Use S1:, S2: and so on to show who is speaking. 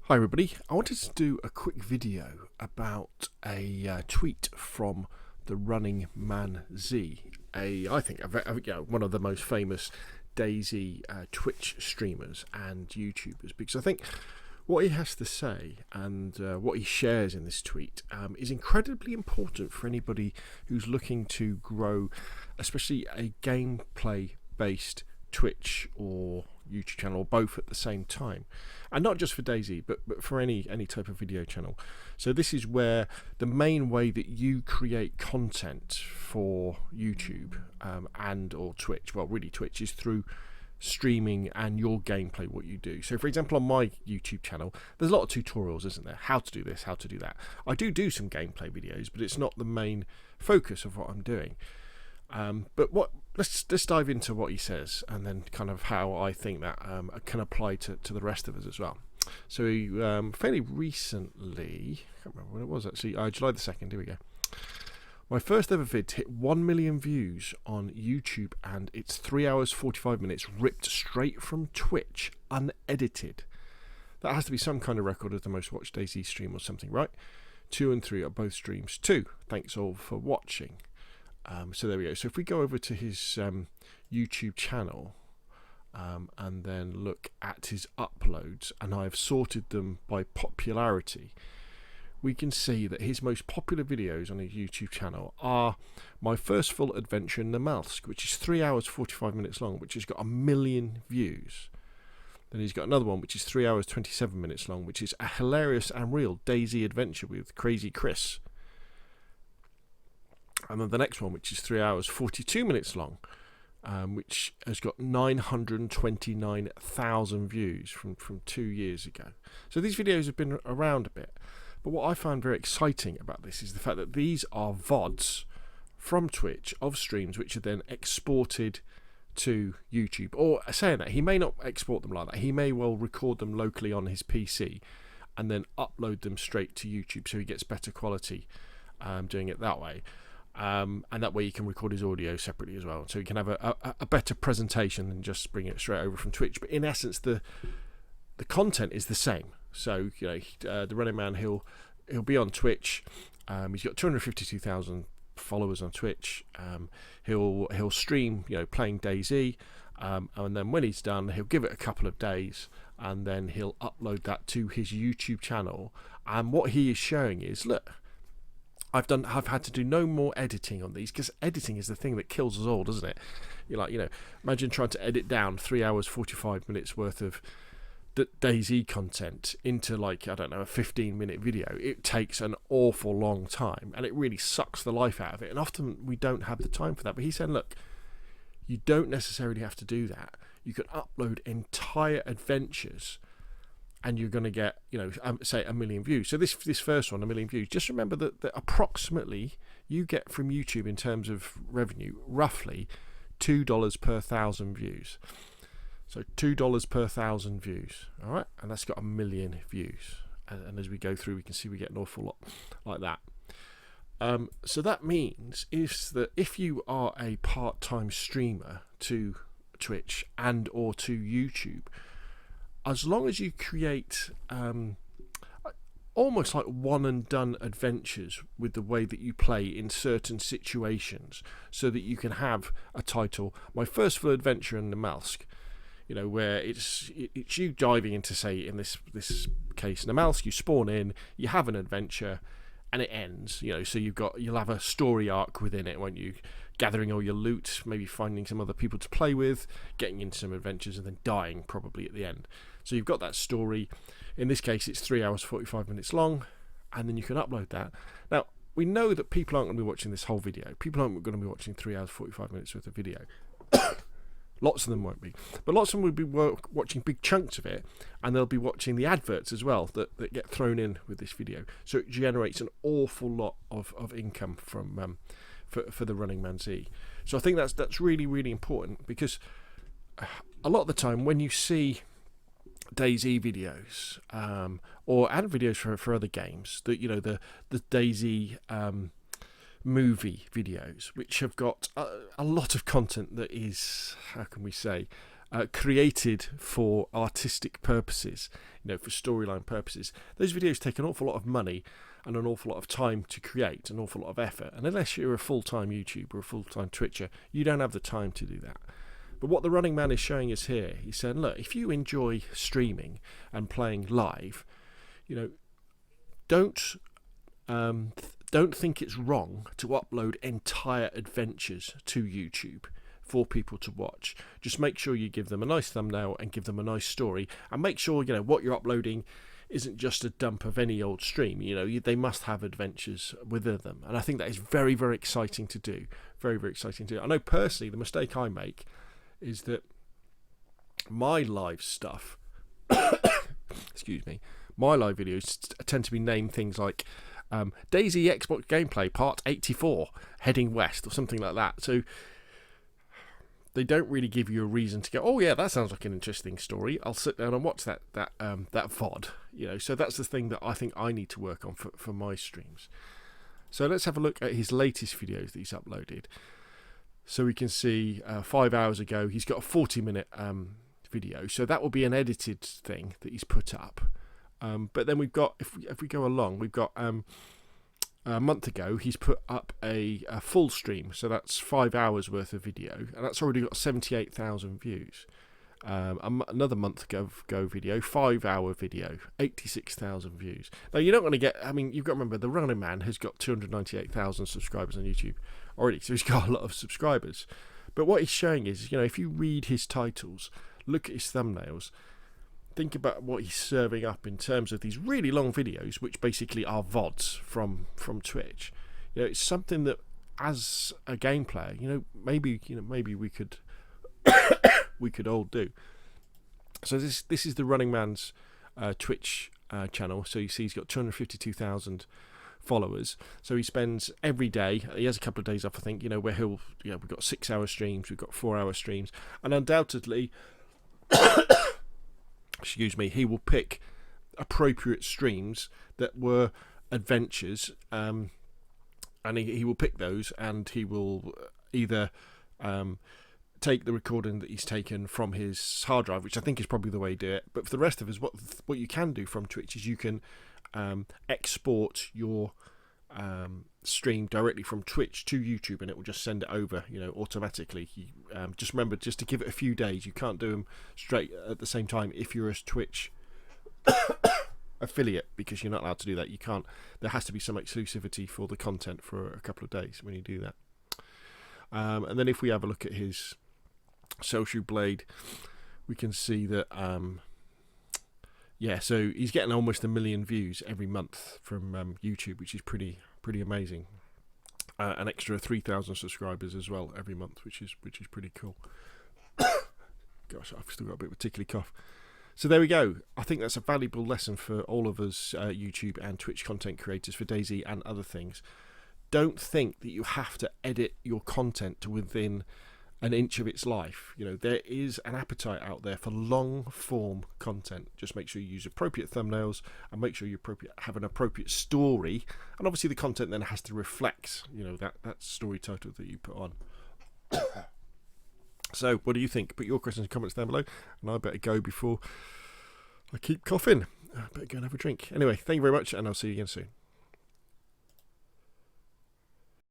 S1: Hi everybody, I wanted to do a quick video about a tweet from TheRunningManZ, one of the most famous DayZ Twitch streamers and YouTubers, because I think what he has to say and what he shares in this tweet is incredibly important for anybody who's looking to grow, especially a gameplay based Twitch or YouTube channel, or both at the same time, and not just for DayZ, but for any type of video channel. So this is where the main way that you create content for YouTube and or Twitch, well really Twitch, is through streaming and your gameplay, what you do. So for example, on my YouTube channel there's a lot of tutorials, isn't there? How to do this, how to do that. I do some gameplay videos, but it's not the main focus of what I'm doing. Let's dive into what he says, and then kind of how I think that can apply to the rest of us as well. So he, fairly recently, I can't remember when it was actually, July the 2nd, here we go. My first ever vid hit 1 million views on YouTube, and it's 3 hours 45 minutes ripped straight from Twitch, unedited. That has to be some kind of record of the most watched DayZ stream or something, right? 2 and 3 are both streams too. Thanks all for watching. So there we go. So if we go over to his YouTube channel and then look at his uploads, and I've sorted them by popularity, we can see that his most popular videos on his YouTube channel are my first full adventure in the Malsk, which is 3 hours 45 minutes long, which has got 1 million views. Then he's got another one which is 3 hours 27 minutes long, which is a hilarious and real DayZ adventure with Crazy Chris. And then the next one, which is 3 hours 42 minutes long, which has got 929,000 views from 2 years ago. So these videos have been around a bit, but what I found very exciting about this is the fact that these are VODs from Twitch of streams which are then exported to YouTube. Or saying that, he may not export them like that, he may well record them locally on his PC and then upload them straight to YouTube, so he gets better quality doing it that way. And that way you can record his audio separately as well, so you can have a better presentation than just bring it straight over from Twitch. But in essence, the content is the same. So you know, the Running Man, he'll be on Twitch. He's got 252,000 followers on Twitch. He'll stream, you know, playing DayZ, and then when he's done, he'll give it a couple of days, and then he'll upload that to his YouTube channel. And what he is showing is, look, I've had to do no more editing on these, because editing is the thing that kills us all, doesn't it? Imagine trying to edit down 3 hours 45 minutes worth of DayZ content into, like, I don't know, a 15-minute video. It takes an awful long time, and it really sucks the life out of it, and often we don't have the time for that. But he said, look, you don't necessarily have to do that. You can upload entire adventures and you're going to get, say 1 million views. So this first one, 1 million views. Just remember that approximately you get from YouTube in terms of revenue, roughly $2 per 1,000 views. So $2 per 1,000 views. All right, and that's got 1 million views. And as we go through, we can see we get an awful lot like that. So that means is that if you are a part-time streamer to Twitch and or to YouTube, as long as you create almost like one and done adventures with the way that you play in certain situations, so that you can have a title, my first full adventure in the Malsk, where it's you diving into, say in this case in the Malsk, you spawn in, you have an adventure, and it ends, so you'll have a story arc within it, won't you? Gathering all your loot, maybe finding some other people to play with, getting into some adventures, and then dying probably at the end. So you've got that story. In this case, it's 3 hours 45 minutes long, and then you can upload that. Now, we know that people aren't going to be watching this whole video. People aren't going to be watching 3 hours 45 minutes worth of video. Lots of them won't be, but lots of them will be watching big chunks of it, and they'll be watching the adverts as well that get thrown in with this video. So it generates an awful lot of income from for the TheRunningManZ. So I think that's really, really important, because a lot of the time when you see DayZ videos or ad videos for other games, that the DayZ movie videos, which have got a lot of content that is, how can we say, created for artistic purposes, for storyline purposes. Those videos take an awful lot of money and an awful lot of time to create, an awful lot of effort. And unless you're a full-time YouTuber or a full-time Twitcher, you don't have the time to do that. But what the Running Man is showing us here, he's saying, look, if you enjoy streaming and playing live, don't think it's wrong to upload entire adventures to YouTube for people to watch. Just make sure you give them a nice thumbnail and give them a nice story, and make sure what you're uploading isn't just a dump of any old stream. They must have adventures within them, and I think that is very, very exciting to do. Very, very exciting to do. I know personally the mistake I make is that my live stuff excuse me, my live videos tend to be named things like DayZ Xbox Gameplay Part 84 Heading West or something like that. So they don't really give you a reason to go, oh yeah, that sounds like an interesting story, I'll sit down and watch that VOD. So that's the thing that I think I need to work on for my streams. So let's have a look at his latest videos that he's uploaded. So we can see 5 hours ago he's got a 40-minute video, so that will be an edited thing that he's put up. But then we've got, if we go along, we've got a month ago he's put up a full stream, so that's 5 hours worth of video, and that's already got 78,000 views. Another month ago video, 5-hour video, 86,000 views. Now you're not going to get, you've got to remember the Running Man has got 298,000 subscribers on YouTube already, so he's got a lot of subscribers. But what he's showing is, if you read his titles, look at his thumbnails, think about what he's serving up in terms of these really long videos, which basically are VODs from Twitch. It's something that, as a game player, maybe we could we could all do. So this is the Running Man's Twitch channel. So you see he's got 252,000 followers. So he spends every day, he has a couple of days off, I think, where we've got 6-hour streams, we've got 4-hour streams, and undoubtedly excuse me, he will pick appropriate streams that were adventures, and he will pick those, and he will either take the recording that he's taken from his hard drive, which I think is probably the way to do it. But for the rest of us, what you can do from Twitch is you can export your stream directly from Twitch to YouTube, and it will just send it over, automatically. Just remember, just to give it a few days. You can't do them straight at the same time if you're a Twitch affiliate, because you're not allowed to do that. You can't. There has to be some exclusivity for the content for a couple of days when you do that. And then if we have a look at his Social Blade, we can see that so he's getting almost 1 million views every month from YouTube, which is pretty amazing. An extra 3,000 subscribers as well every month, which is pretty cool. Gosh, I've still got a bit of a tickly cough. So there we go. I think that's a valuable lesson for all of us YouTube and Twitch content creators, for DayZ and other things. Don't think that you have to edit your content to within an inch of its life. There is an appetite out there for long form content. Just make sure you use appropriate thumbnails, and make sure you have an appropriate story, and obviously the content then has to reflect that story title that you put on. So what do you think? Put your questions and comments down below, and I better go before I keep coughing. I better go and have a drink. Anyway, thank you very much, and I'll see you again soon.